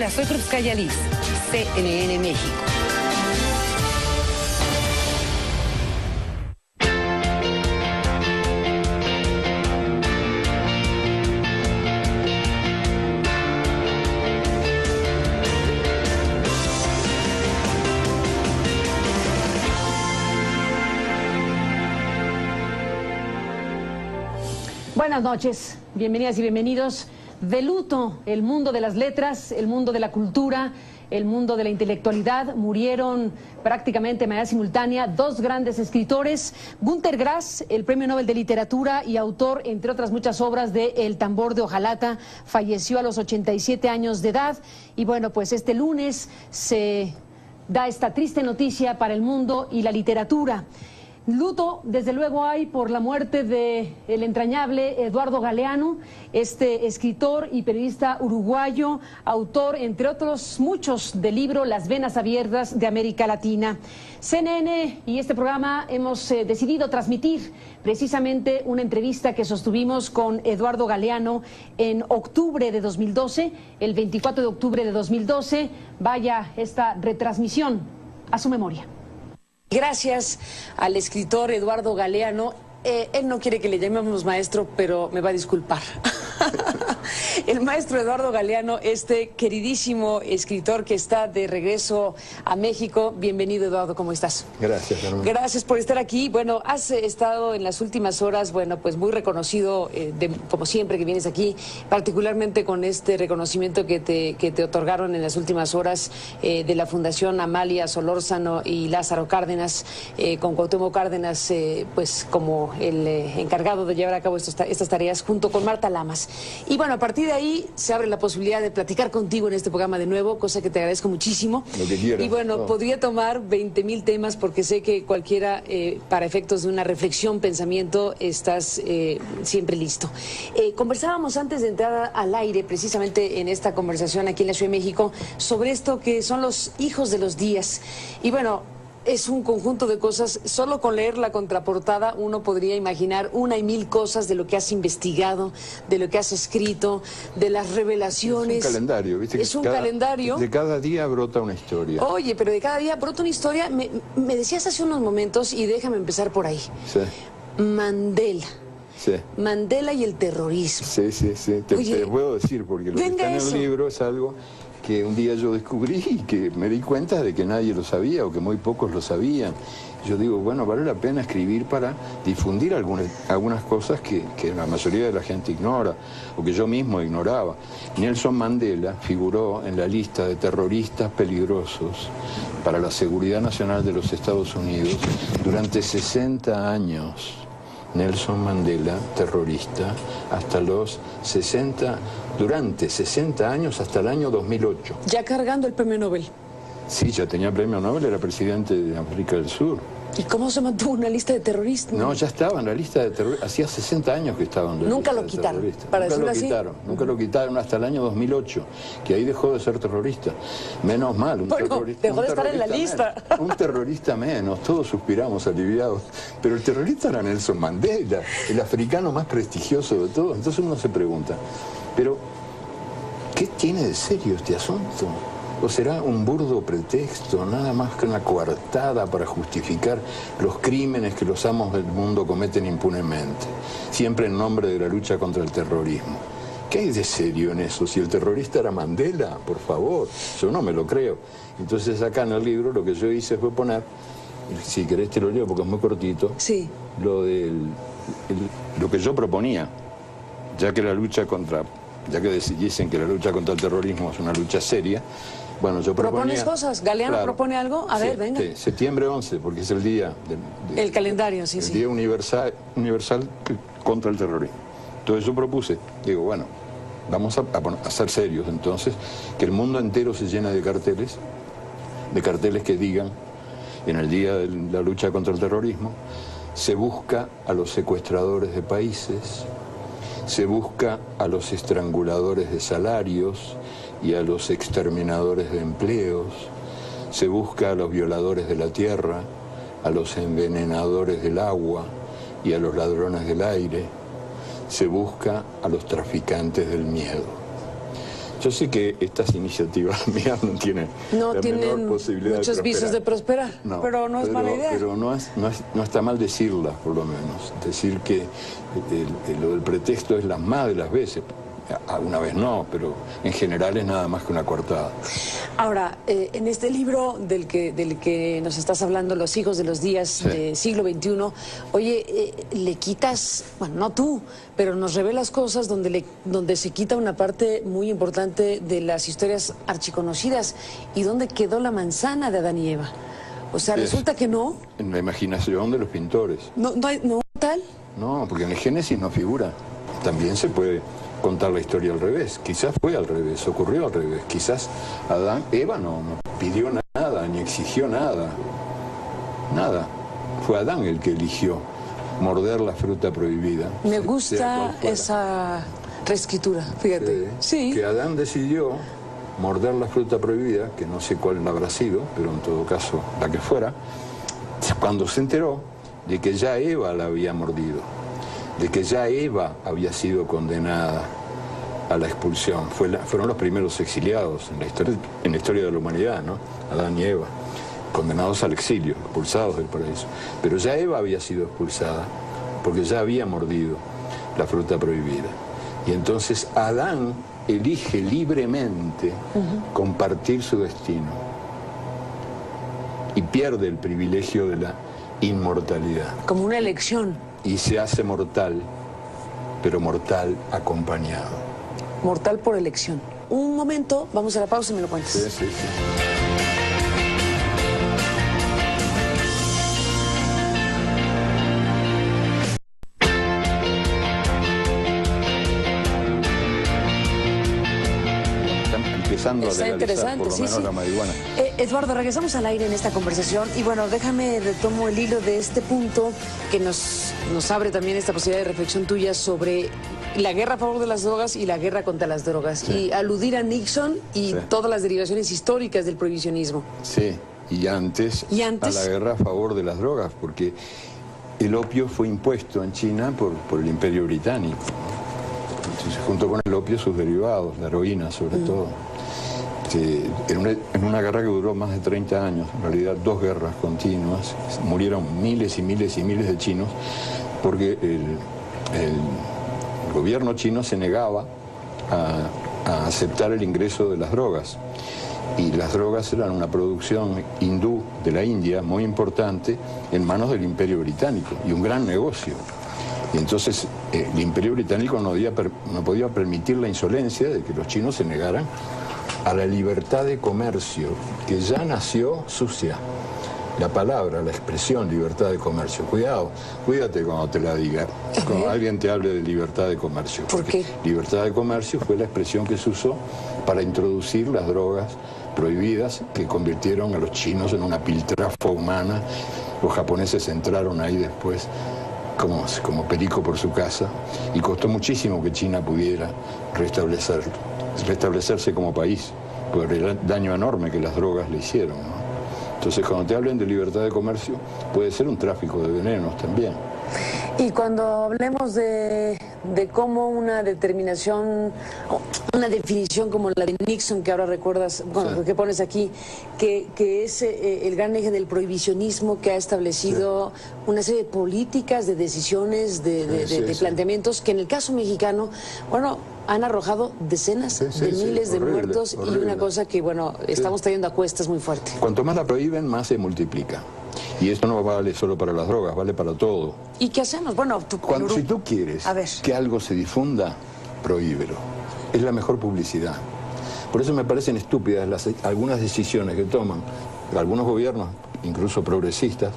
Hola, soy Cruzcaya Liz, CNN México. Buenas noches, bienvenidas y bienvenidos. De luto, el mundo de las letras, el mundo de la cultura, el mundo de la intelectualidad. Murieron prácticamente de manera simultánea dos grandes escritores. Günter Grass, el Premio Nobel de Literatura y autor, entre otras muchas obras, de El tambor de Ojalata, falleció a los 87 años de edad. Y bueno, pues este lunes se da esta triste noticia para el mundo y la literatura. Luto, desde luego, hay por la muerte de el entrañable Eduardo Galeano, este escritor y periodista uruguayo, autor, entre otros muchos, del libro Las venas abiertas de América Latina. CNN y este programa hemos decidido transmitir precisamente una entrevista que sostuvimos con Eduardo Galeano en octubre de 2012, el 24 de octubre de 2012. Vaya esta retransmisión a su memoria. Gracias al escritor Eduardo Galeano. Él no quiere que le llamemos maestro, pero me va a disculpar. El maestro Eduardo Galeano, este queridísimo escritor que está de regreso a México. Bienvenido, Eduardo, ¿cómo estás? Gracias, Carmen. Gracias por estar aquí. Bueno, has estado en las últimas horas, bueno, pues muy reconocido, como siempre que vienes aquí, particularmente con este reconocimiento que te otorgaron en las últimas horas de la Fundación Amalia Solórzano y Lázaro Cárdenas, con Cuauhtémoc Cárdenas, pues como el encargado de llevar a cabo estas tareas junto con Marta Lamas. Y bueno, a partir de ahí se abre la posibilidad de platicar contigo en este programa de nuevo, cosa que te agradezco muchísimo. Lo que quieras. Y bueno, podría tomar 20,000 temas porque sé que cualquiera, para efectos de una reflexión, pensamiento, estás siempre listo. Conversábamos antes de entrar al aire, precisamente en esta conversación aquí en la Ciudad de México, sobre esto que son los hijos de los días. Y bueno, es un conjunto de cosas. Solo con leer la contraportada uno podría imaginar una y mil cosas de lo que has investigado, de lo que has escrito, de las revelaciones. Es un calendario, ¿viste? Es un calendario. De cada día brota una historia. Oye, pero de cada día brota una historia. Me decías hace unos momentos, y déjame empezar por ahí. Sí. Mandela. Sí. Mandela y el terrorismo. Sí. Te puedo decir, porque lo que está en el libro es algo que un día yo descubrí y que me di cuenta de que nadie lo sabía o que muy pocos lo sabían. Yo digo, bueno, vale la pena escribir para difundir algunas cosas que la mayoría de la gente ignora o que yo mismo ignoraba. Nelson Mandela figuró en la lista de terroristas peligrosos para la seguridad nacional de los Estados Unidos durante 60 años. Nelson Mandela, terrorista, hasta los 60, durante 60 años hasta el año 2008. Ya cargando el premio Nobel. Sí, ya tenía premio Nobel, era presidente de África del Sur. ¿Y cómo se mantuvo una lista de terroristas? No, ya estaba en la lista de terroristas, hacía 60 años que estaba en la Nunca lista lo de quitaron, terroristas. para Nunca lo decirlo quitaron, así. nunca lo quitaron hasta el año 2008, que ahí dejó de ser terrorista. Menos mal, un terrorista. Dejó de estar en la lista. Un terrorista menos, todos suspiramos aliviados. Pero el terrorista era Nelson Mandela, el africano más prestigioso de todos. Entonces uno se pregunta, pero ¿qué tiene de serio este asunto? ¿O será un burdo pretexto, nada más que una coartada para justificar los crímenes que los amos del mundo cometen impunemente, siempre en nombre de la lucha contra el terrorismo? ¿Qué hay de serio en eso? Si el terrorista era Mandela, por favor, yo no me lo creo. Entonces acá en el libro lo que yo hice fue poner, si querés te lo leo porque es muy cortito, sí, lo que yo proponía, ya que dicen que la lucha contra el terrorismo es una lucha seria. Bueno, yo proponía... ¿Propones cosas? ¿Galeano claro, propone algo? A ver, venga. Sí, septiembre 11, porque es el día... el calendario, sí, el Día universal contra el terrorismo. Entonces yo propuse, digo, bueno, vamos a ser serios entonces, que el mundo entero se llena de carteles que digan, en el Día de la lucha contra el terrorismo, se busca a los secuestradores de países, se busca a los estranguladores de salarios y a los exterminadores de empleos, se busca a los violadores de la tierra, a los envenenadores del agua y a los ladrones del aire, se busca a los traficantes del miedo. Yo sé que estas iniciativas mías no tienen menor posibilidad muchos de visos de prosperar, pero no es mala idea. Pero no está mal decirlas, por lo menos. Decir que lo del pretexto es las más de las veces. Alguna vez no, pero en general es nada más que una coartada. Ahora, en este libro del que nos estás hablando, Los hijos de los días del siglo XXI, oye, le quitas, bueno, no tú, pero nos revelas cosas donde se quita una parte muy importante de las historias archiconocidas. ¿Y dónde quedó la manzana de Adán y Eva? O sea, resulta que no. En la imaginación de los pintores. No tal. No, porque en el Génesis no figura. También se puede contar la historia al revés. Quizás fue al revés, ocurrió al revés. Quizás Eva no pidió nada, ni exigió nada. Nada. Fue Adán el que eligió morder la fruta prohibida. Me gusta esa reescritura, fíjate. Sí. Que Adán decidió morder la fruta prohibida, que no sé cuál habrá sido, pero en todo caso la que fuera, cuando se enteró de que ya Eva la había mordido, de que ya Eva había sido condenada a la expulsión. Fueron los primeros exiliados en la historia de la humanidad, ¿no? Adán y Eva, condenados al exilio, expulsados del paraíso. Pero ya Eva había sido expulsada, porque ya había mordido la fruta prohibida. Y entonces Adán elige libremente compartir su destino y pierde el privilegio de la inmortalidad. Como una elección. Y se hace mortal, pero mortal acompañado. Mortal por elección. Un momento, vamos a la pausa y me lo cuentas. Sí. Está interesante, por lo menos la marihuana. Eduardo, regresamos al aire en esta conversación y bueno, déjame retomo el hilo de este punto que nos abre también esta posibilidad de reflexión tuya sobre la guerra a favor de las drogas y la guerra contra las drogas. Sí. Y aludir a Nixon y todas las derivaciones históricas del prohibicionismo. Sí, y antes a la guerra a favor de las drogas, porque el opio fue impuesto en China por el Imperio Británico. Entonces, junto con el opio, sus derivados, la heroína sobre todo. En una guerra que duró más de 30 años, en realidad 2 guerras continuas, murieron miles y miles y miles de chinos porque el gobierno chino se negaba a aceptar el ingreso de las drogas. Y las drogas eran una producción hindú de la India muy importante en manos del Imperio Británico y un gran negocio. Y entonces el Imperio Británico no podía permitir la insolencia de que los chinos se negaran a la libertad de comercio, que ya nació sucia. La palabra, la expresión libertad de comercio. Cuídate cuando te la diga, cuando alguien te hable de libertad de comercio. ¿Por qué? Libertad de comercio fue la expresión que se usó para introducir las drogas prohibidas que convirtieron a los chinos en una piltrafa humana. Los japoneses entraron ahí después como perico por su casa y costó muchísimo que China pudiera restablecerse como país por el daño enorme que las drogas le hicieron, ¿no? Entonces, cuando te hablen de libertad de comercio, puede ser un tráfico de venenos también. Y cuando hablemos de cómo una determinación, una definición como la de Nixon, que ahora recuerdas, bueno, que pones aquí, que es el gran eje del prohibicionismo que ha establecido una serie de políticas, de decisiones, de planteamientos, que en el caso mexicano, bueno, han arrojado decenas de miles de muertos y una cosa que, bueno, estamos trayendo a cuestas muy fuerte. Cuanto más la prohíben, más se multiplica. Y esto no vale solo para las drogas, vale para todo. ¿Y qué hacemos? Bueno, si tú quieres que algo se difunda, prohíbelo. Es la mejor publicidad. Por eso me parecen estúpidas algunas decisiones que toman algunos gobiernos, incluso progresistas,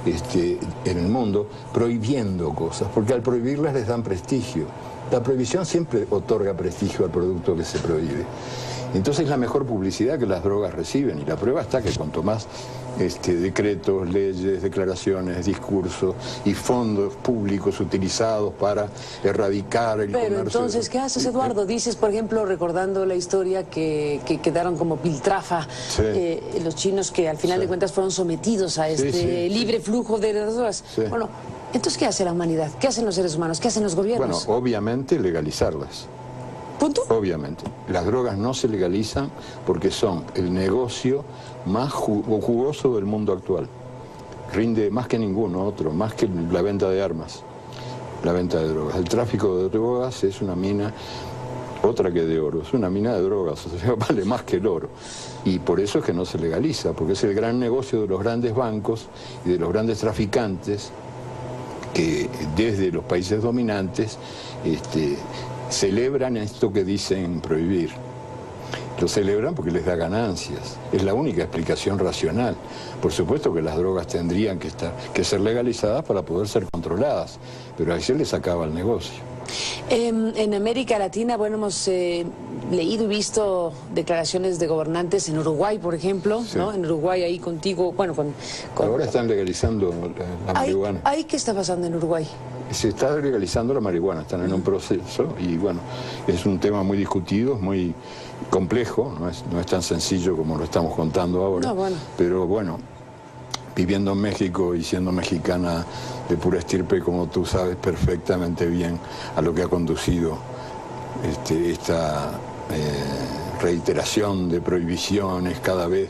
en el mundo, prohibiendo cosas, porque al prohibirlas les dan prestigio. La prohibición siempre otorga prestigio al producto que se prohíbe. Entonces es la mejor publicidad que las drogas reciben, y la prueba está que cuanto más decretos, leyes, declaraciones, discursos y fondos públicos utilizados para erradicar el comercio. Pero entonces, ¿qué haces, Eduardo? Dices, por ejemplo, recordando la historia que quedaron como piltrafa, los chinos que al final de cuentas fueron sometidos a libre flujo de las drogas. Bueno, entonces, ¿qué hace la humanidad? ¿Qué hacen los seres humanos? ¿Qué hacen los gobiernos? Bueno, obviamente legalizarlas. ¿Punto? Obviamente. Las drogas no se legalizan porque son el negocio más jugoso del mundo actual. Rinde más que ninguno otro, más que la venta de armas, la venta de drogas. El tráfico de drogas es una mina, otra que de oro, es una mina de drogas, o sea, vale más que el oro. Y por eso es que no se legaliza, porque es el gran negocio de los grandes bancos y de los grandes traficantes que desde los países dominantes celebran esto que dicen prohibir. Lo celebran porque les da ganancias. Es la única explicación racional. Por supuesto que las drogas tendrían que ser legalizadas para poder ser controladas, pero ahí se les acaba el negocio. En América Latina, bueno, hemos leído y visto declaraciones de gobernantes en Uruguay, por ejemplo, sí, ¿no? En Uruguay, ahí contigo, bueno, Ahora están legalizando la marihuana. ¿Ahí qué está pasando en Uruguay? Se está legalizando la marihuana, están en un proceso y bueno, es un tema muy discutido, muy complejo, no es tan sencillo como lo estamos contando ahora, no, bueno. Pero bueno, viviendo en México y siendo mexicana de pura estirpe, como tú sabes perfectamente bien a lo que ha conducido esta reiteración de prohibiciones cada vez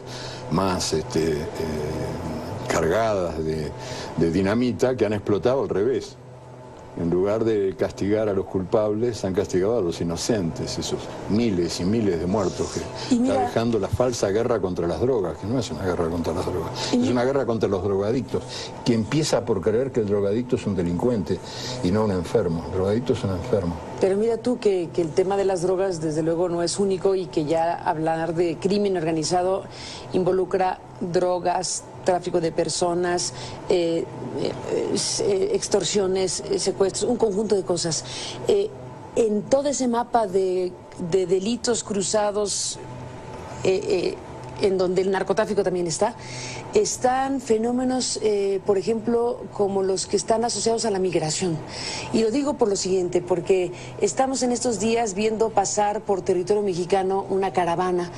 más cargadas de dinamita que han explotado al revés. En lugar de castigar a los culpables, han castigado a los inocentes, esos miles y miles de muertos que está dejando la falsa guerra contra las drogas, que no es una guerra contra las drogas, es una guerra contra los drogadictos, que empieza por creer que el drogadicto es un delincuente y no un enfermo. El drogadicto es un enfermo. Pero mira tú que el tema de las drogas desde luego no es único y que ya hablar de crimen organizado involucra drogas, tráfico de personas, extorsiones, secuestros, un conjunto de cosas. En todo ese mapa de delitos cruzados, en donde el narcotráfico también están fenómenos, por ejemplo, como los que están asociados a la migración. Y lo digo por lo siguiente, porque estamos en estos días viendo pasar por territorio mexicano una caravana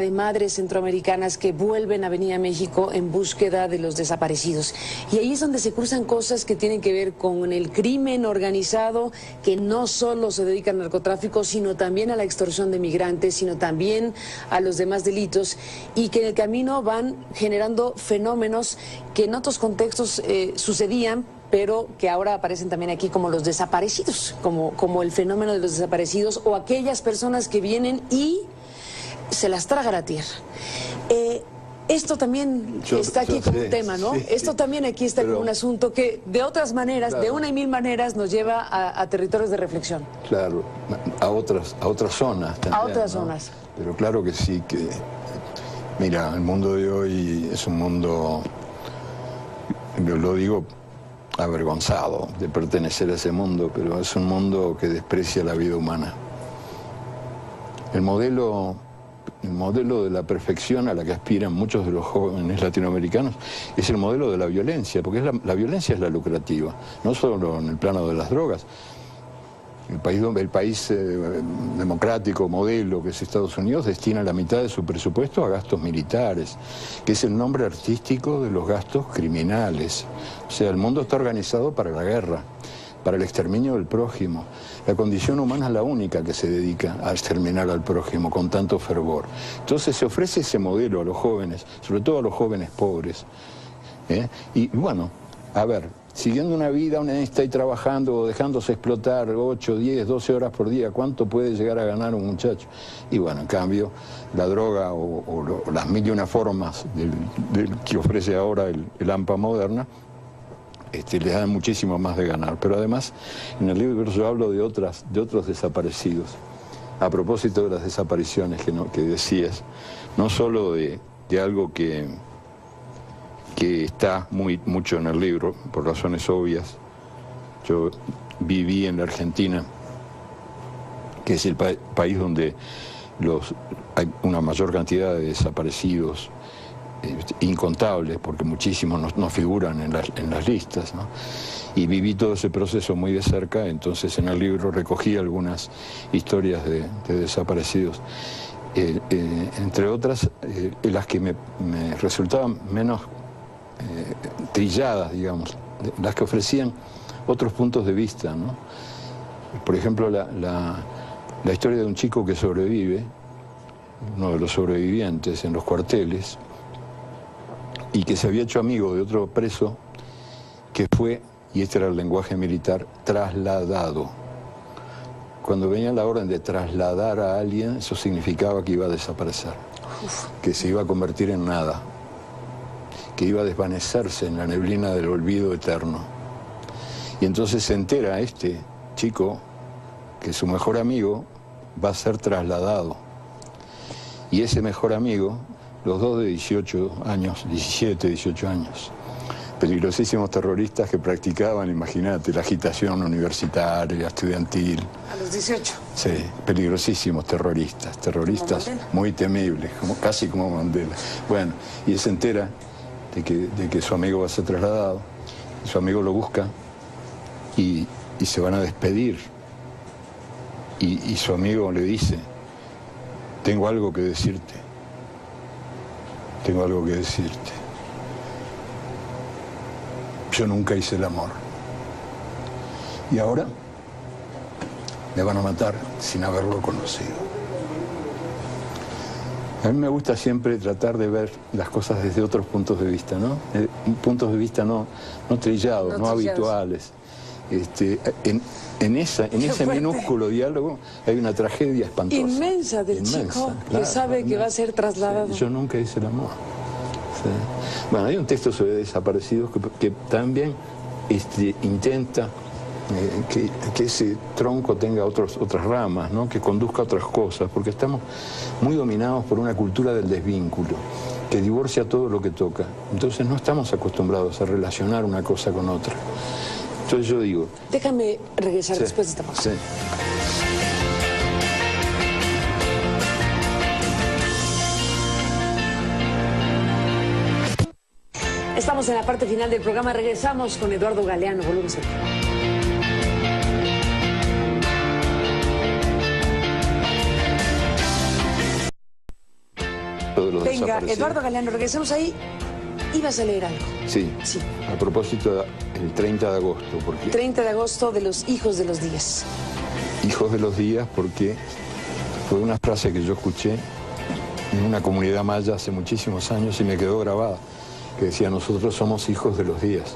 de madres centroamericanas que vuelven a venir a México en búsqueda de los desaparecidos. Y ahí es donde se cruzan cosas que tienen que ver con el crimen organizado, que no solo se dedica al narcotráfico, sino también a la extorsión de migrantes, sino también a los demás delitos, y que en el camino van generando fenómenos que en otros contextos sucedían, pero que ahora aparecen también aquí como los desaparecidos, como el fenómeno de los desaparecidos o aquellas personas que vienen y se las traga la tierra. Esto también está aquí como un tema, ¿no? Sí, esto también aquí está como un asunto que de otras maneras, claro, de una y mil maneras nos lleva a territorios de reflexión. Claro, a otras zonas también, a otras ¿no? zonas. Pero claro que sí, que mira, el mundo de hoy es un mundo, lo digo avergonzado de pertenecer a ese mundo, pero es un mundo que desprecia la vida humana. El modelo de la perfección a la que aspiran muchos de los jóvenes latinoamericanos es el modelo de la violencia, porque la violencia es la lucrativa, no solo en el plano de las drogas. El país democrático, modelo, que es Estados Unidos, destina la mitad de su presupuesto a gastos militares, que es el nombre artístico de los gastos criminales. O sea, el mundo está organizado para la guerra, para el exterminio del prójimo. La condición humana es la única que se dedica a exterminar al prójimo con tanto fervor. Entonces se ofrece ese modelo a los jóvenes, sobre todo a los jóvenes pobres. Y bueno, a ver, siguiendo una vida honesta y trabajando o dejándose explotar 8, 10, 12 horas por día, ¿cuánto puede llegar a ganar un muchacho? Y bueno, en cambio, la droga o las mil y una formas que ofrece ahora el AMPA moderna, les dan muchísimo más de ganar. Pero además, en el libro yo hablo de otros desaparecidos. A propósito de las desapariciones que decías, no solo de algo que está mucho en el libro, por razones obvias. Yo viví en la Argentina, que es el país donde hay una mayor cantidad de desaparecidos, incontables, porque muchísimos no figuran en las listas, ¿no? Y viví todo ese proceso muy de cerca, entonces en el libro recogí algunas historias de desaparecidos. Entre otras, las que me resultaban menos trilladas, digamos, las que ofrecían otros puntos de vista, ¿no? Por ejemplo, la historia de un chico que sobrevive, uno de los sobrevivientes en los cuarteles, y que se había hecho amigo de otro preso que fue, y este era el lenguaje militar, trasladado. Cuando venía la orden de trasladar a alguien, eso significaba que iba a desaparecer, que se iba a convertir en nada, que iba a desvanecerse en la neblina del olvido eterno. Y entonces se entera este chico que su mejor amigo va a ser trasladado. Y ese mejor amigo, los dos de 18 años, 17, 18 años, peligrosísimos terroristas que practicaban, imagínate, la agitación universitaria, estudiantil. A los 18. Sí, peligrosísimos terroristas muy temibles, casi como Mandela. Bueno, y él se entera de que su amigo va a ser trasladado, y su amigo lo busca y se van a despedir. Y su amigo le dice, tengo algo que decirte, tengo algo que decirte. Yo nunca hice el amor. Y ahora me van a matar sin haberlo conocido. A mí me gusta siempre tratar de ver las cosas desde otros puntos de vista, ¿no? Puntos de vista no trillados, no habituales. En ese minúsculo diálogo hay una tragedia espantosa. Inmensa del chico que sabe que va a ser trasladado. Sí, yo nunca hice el amor. Sí. Bueno, hay un texto sobre desaparecidos que también intenta que ese tronco tenga otras ramas, ¿no? Que conduzca a otras cosas, porque estamos muy dominados por una cultura del desvínculo, que divorcia todo lo que toca. Entonces no estamos acostumbrados a relacionar una cosa con otra. Entonces yo digo... Déjame regresar después de esta pausa. Sí. Estamos en la parte final del programa. Regresamos con Eduardo Galeano. Volvemos a ver. Venga, Eduardo Galeano, regresamos ahí. ¿Ibas a leer algo? Sí. A propósito, el 30 de agosto. Porque 30 de agosto de los Hijos de los Días. Hijos de los Días porque fue una frase que yo escuché en una comunidad maya hace muchísimos años y me quedó grabada, que decía, nosotros somos hijos de los días.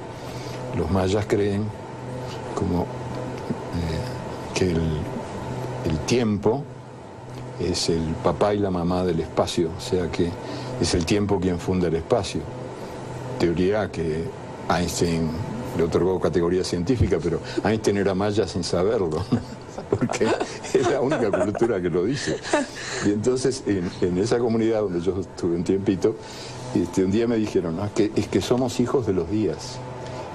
Los mayas creen como que el tiempo es el papá y la mamá del espacio, o sea que es el tiempo quien funda el espacio. Teoría que Einstein le otorgó categoría científica, pero Einstein era maya sin saberlo, porque es la única cultura que lo dice. Y entonces en esa comunidad donde yo estuve un tiempito, un día me dijeron, ¿no? es que somos hijos de los días.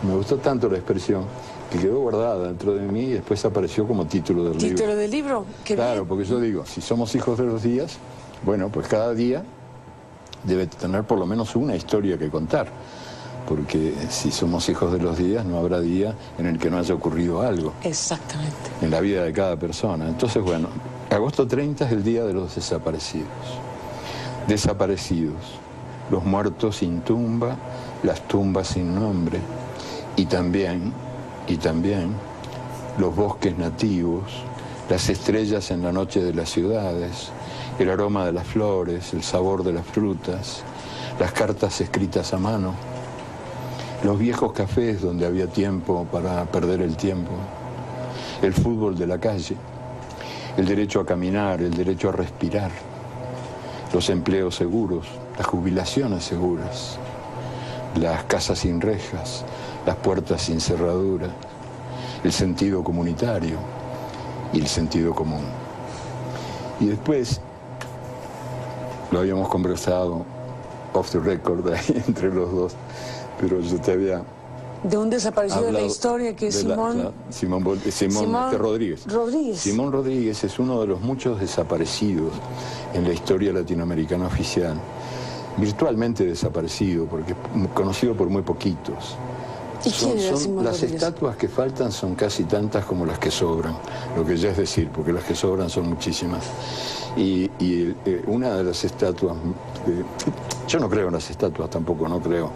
Me gustó tanto la expresión que quedó guardada dentro de mí y después apareció como título del libro. ¿Título del libro? Qué claro, bien. Porque yo digo, si somos hijos de los días, bueno, pues cada día debe tener por lo menos una historia que contar. Porque si somos hijos de los días, no habrá día en el que no haya ocurrido algo. Exactamente. En la vida de cada persona. Entonces, bueno, agosto 30 es el día de los desaparecidos. Desaparecidos. Los muertos sin tumba, las tumbas sin nombre. Y también los bosques nativos, las estrellas en la noche de las ciudades, el aroma de las flores, el sabor de las frutas, las cartas escritas a mano, los viejos cafés donde había tiempo para perder el tiempo, el fútbol de la calle, el derecho a caminar, el derecho a respirar, los empleos seguros, las jubilaciones seguras, las casas sin rejas, las puertas sin cerradura, el sentido comunitario y el sentido común. Y después, lo habíamos conversado off the record ahí entre los dos, pero yo te había... De un desaparecido de la historia que es Simón Rodríguez. Simón Rodríguez es uno de los muchos desaparecidos en la historia latinoamericana oficial. Virtualmente desaparecido, porque conocido por muy poquitos. ¿Y quién era Simón las Rodríguez? estatuas que faltan son casi tantas como las que sobran, lo que ya es decir, porque las que sobran son muchísimas. Y una de las estatuas, yo no creo en las estatuas tampoco, no creo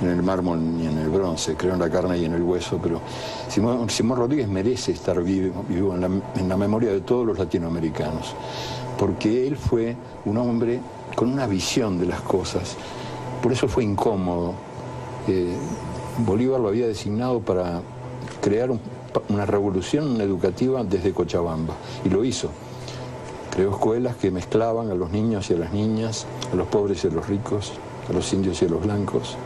en el mármol ni en el bronce, creo en la carne y en el hueso, pero Simón Rodríguez merece estar vivo en la memoria de todos los latinoamericanos, porque él fue un hombre con una visión de las cosas, por eso fue incómodo. Bolívar lo había designado para crear una revolución educativa desde Cochabamba, y lo hizo. Creó escuelas que mezclaban a los niños y a las niñas, a los pobres y a los ricos, a los indios y a los blancos,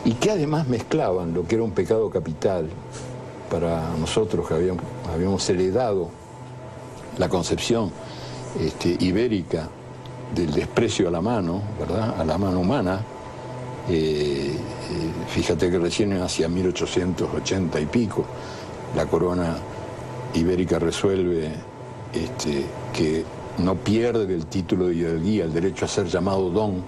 y que además mezclaban lo que era un pecado capital para nosotros, que habíamos heredado la concepción ibérica del desprecio a la mano, ¿verdad?, a la mano humana. Fíjate que recién hacia 1880 y pico la corona ibérica resuelve que no pierde el título de hidalguía, el derecho a ser llamado don,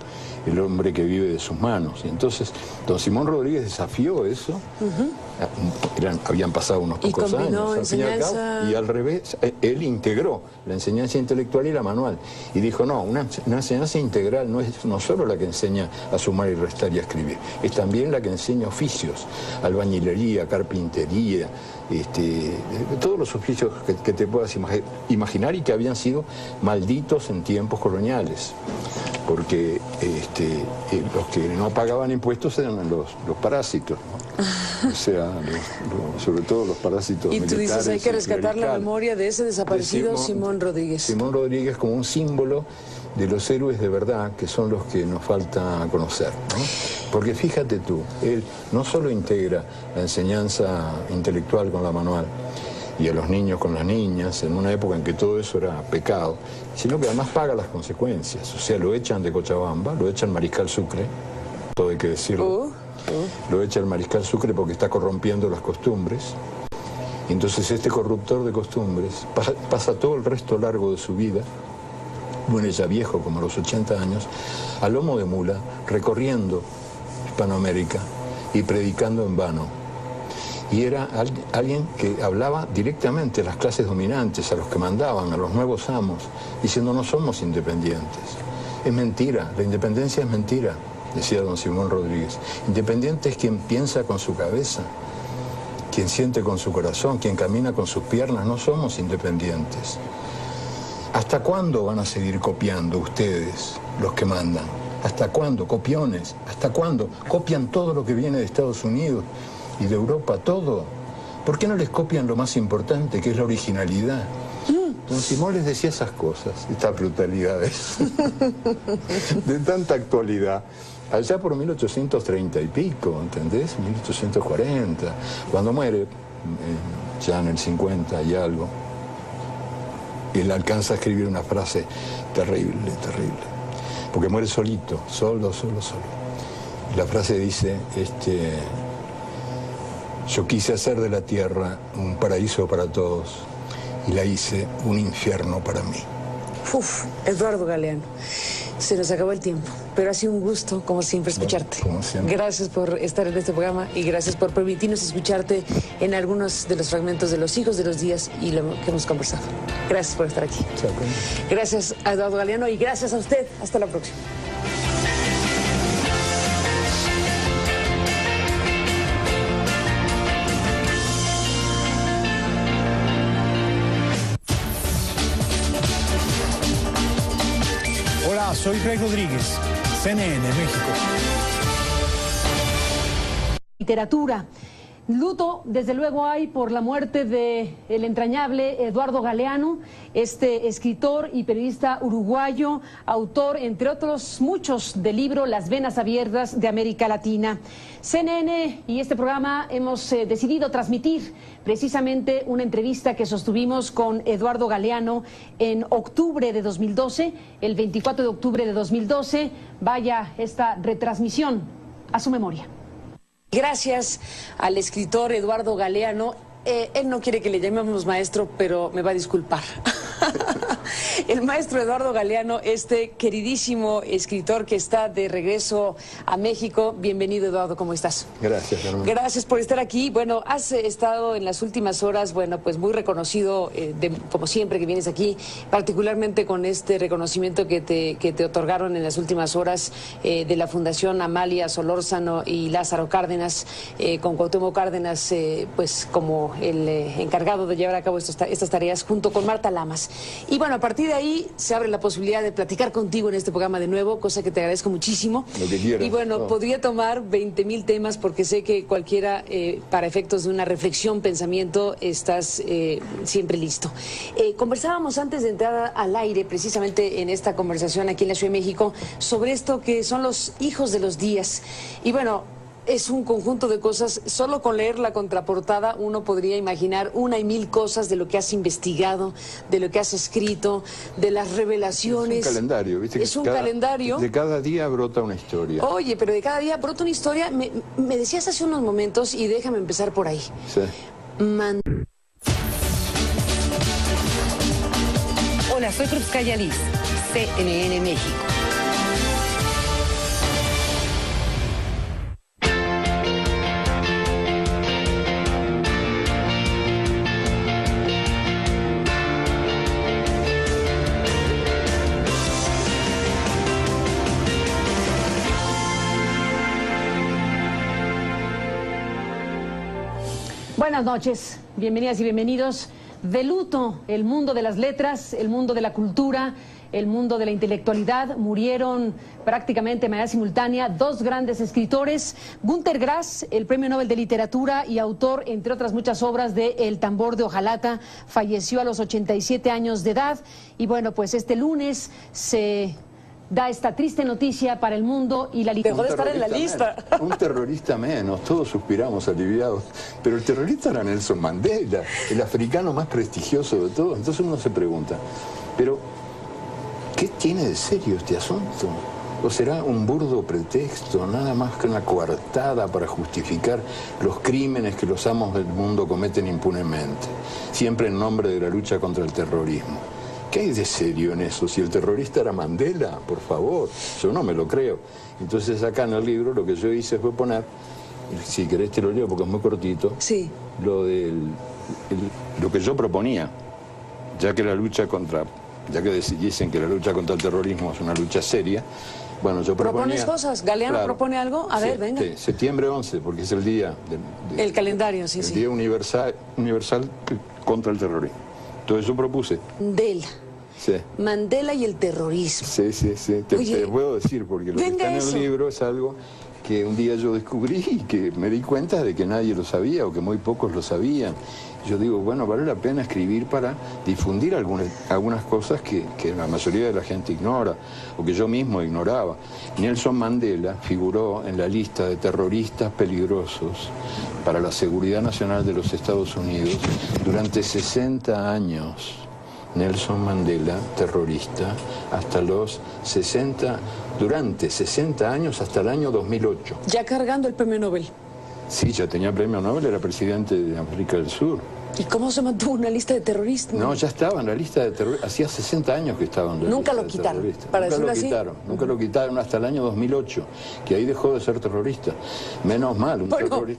el hombre que vive de sus manos. Y entonces don Simón Rodríguez desafió eso. Habían pasado unos pocos años al fin y al cabo, y al revés, él integró la enseñanza intelectual y la manual, y dijo: no, una enseñanza integral no es no solo la que enseña a sumar y restar y a escribir, es también la que enseña oficios, albañilería, carpintería, todos los oficios que te puedas imaginar, y que habían sido malditos en tiempos coloniales, porque los que no pagaban impuestos eran los parásitos, ¿no? O sea, sobre todo los parásitos militares. Y tú dices, hay que rescatar la memoria de ese desaparecido Simón Rodríguez. Simón Rodríguez como un símbolo de los héroes de verdad, que son los que nos falta conocer, ¿no? Porque fíjate tú, él no solo integra la enseñanza intelectual con la manual, y a los niños con las niñas, en una época en que todo eso era pecado, sino que además paga las consecuencias. O sea, lo echan de Cochabamba, lo echan Mariscal Sucre, todo hay que decirlo. Lo echa el Mariscal Sucre porque está corrompiendo las costumbres. Y entonces este corruptor de costumbres pasa todo el resto largo de su vida, bueno, ya viejo, como a los 80 años, a lomo de mula, recorriendo Hispanoamérica y predicando en vano. Y era alguien que hablaba directamente a las clases dominantes, a los que mandaban, a los nuevos amos, diciendo: no somos independientes. Es mentira, la independencia es mentira, decía don Simón Rodríguez. Independiente es quien piensa con su cabeza, quien siente con su corazón, quien camina con sus piernas. No somos independientes. ¿Hasta cuándo van a seguir copiando ustedes, los que mandan? ¿Hasta cuándo? Copiones. ¿Hasta cuándo? Copian todo lo que viene de Estados Unidos y de Europa, todo. ¿Por qué no les copian lo más importante, que es la originalidad? Don Simón les decía esas cosas, estas brutalidades, de tanta actualidad, allá por 1830 y pico, ¿entendés? 1840, cuando muere, ya en el 50 y algo, él alcanza a escribir una frase terrible, terrible, porque muere solito, solo. La frase dice, yo quise hacer de la tierra un paraíso para todos y la hice un infierno para mí. Eduardo Galeano, se nos acabó el tiempo, pero ha sido un gusto, como siempre, escucharte. Como siempre. Gracias por estar en este programa y gracias por permitirnos escucharte en algunos de los fragmentos de Los Hijos de los Días y lo que hemos conversado. Gracias por estar aquí. Chao. Gracias a Eduardo Galeano y gracias a usted. Hasta la próxima. Hola, soy Rey Rodríguez, CNN México. Literatura. Luto, desde luego, hay por la muerte del entrañable Eduardo Galeano, este escritor y periodista uruguayo, autor, entre otros muchos, del libro Las Venas Abiertas de América Latina. CNN y este programa hemos decidido transmitir precisamente una entrevista que sostuvimos con Eduardo Galeano en octubre de 2012, el 24 de octubre de 2012. Vaya esta retransmisión a su memoria. Gracias al escritor Eduardo Galeano. Él no quiere que le llamemos maestro, pero me va a disculpar. El maestro Eduardo Galeano, este queridísimo escritor que está de regreso a México. Bienvenido, Eduardo, ¿cómo estás? Gracias, Carmen. Gracias por estar aquí. Bueno, has estado en las últimas horas, bueno, pues muy reconocido, como siempre que vienes aquí, particularmente con este reconocimiento que te otorgaron en las últimas horas de la Fundación Amalia Solórzano y Lázaro Cárdenas, con Cuauhtémoc Cárdenas, pues como el encargado de llevar a cabo estas tareas junto con Marta Lamas. Y bueno, a partir de ahí se abre la posibilidad de platicar contigo en este programa de nuevo, cosa que te agradezco muchísimo. Lo que quieras. Y bueno, podría tomar 20,000 temas porque sé que cualquiera, para efectos de una reflexión, pensamiento, estás siempre listo. Conversábamos antes de entrar al aire, precisamente en esta conversación aquí en la Ciudad de México, sobre esto que son los hijos de los días. Y bueno, es un conjunto de cosas. Solo con leer la contraportada uno podría imaginar una y mil cosas de lo que has investigado, de lo que has escrito, de las revelaciones. Es un calendario, ¿viste? Es un calendario. De cada día brota una historia. Oye, pero de cada día brota una historia. Me decías hace unos momentos, y déjame empezar por ahí. Sí. Hola, soy Cruzcaya Liz, CNN México. Buenas noches, bienvenidas y bienvenidos. De luto, el mundo de las letras, el mundo de la cultura, el mundo de la intelectualidad. Murieron prácticamente de manera simultánea dos grandes escritores. Günter Grass, el Premio Nobel de Literatura y autor, entre otras muchas obras, de El tambor de Ojalata, falleció a los 87 años de edad. Y bueno, pues este lunes se da esta triste noticia para el mundo y la literatura. Dejó de estar en la lista. Un terrorista menos, todos suspiramos aliviados. Pero el terrorista era Nelson Mandela, el africano más prestigioso de todos. Entonces uno se pregunta, pero ¿qué tiene de serio este asunto? ¿O será un burdo pretexto, nada más que una coartada para justificar los crímenes que los amos del mundo cometen impunemente, siempre en nombre de la lucha contra el terrorismo? ¿Qué hay de serio en eso? Si el terrorista era Mandela, por favor, yo no me lo creo. Entonces acá en el libro lo que yo hice fue poner, si querés te lo leo porque es muy cortito, sí, lo que yo proponía, ya que dicen que la lucha contra el terrorismo es una lucha seria. Bueno, yo proponía... ¿Propones cosas? ¿Galeano propone algo? A ver, venga. Sí, septiembre 11, porque es el día... el calendario, sí, el sí. Día universal contra el terrorismo. Entonces yo propuse... Mandela. Sí. Mandela y el terrorismo. Sí. Te puedo decir, porque lo que está en el libro es algo que un día yo descubrí y que me di cuenta de que nadie lo sabía o que muy pocos lo sabían. Yo digo, bueno, vale la pena escribir para difundir algunas cosas que la mayoría de la gente ignora o que yo mismo ignoraba. Nelson Mandela figuró en la lista de terroristas peligrosos para la seguridad nacional de los Estados Unidos durante 60 años. Nelson Mandela, terrorista, hasta los 60, durante 60 años hasta el año 2008. Ya cargando el premio Nobel. Sí, ya tenía premio Nobel, era presidente de América del Sur. ¿Y cómo se mantuvo una lista de terroristas? No, ya estaba en la lista de terroristas, hacía 60 años que estaba en la Nunca lista lo de quitaron, terroristas. para decirlo así. Nunca lo quitaron hasta el año 2008, que ahí dejó de ser terrorista. Menos mal, un terrorista.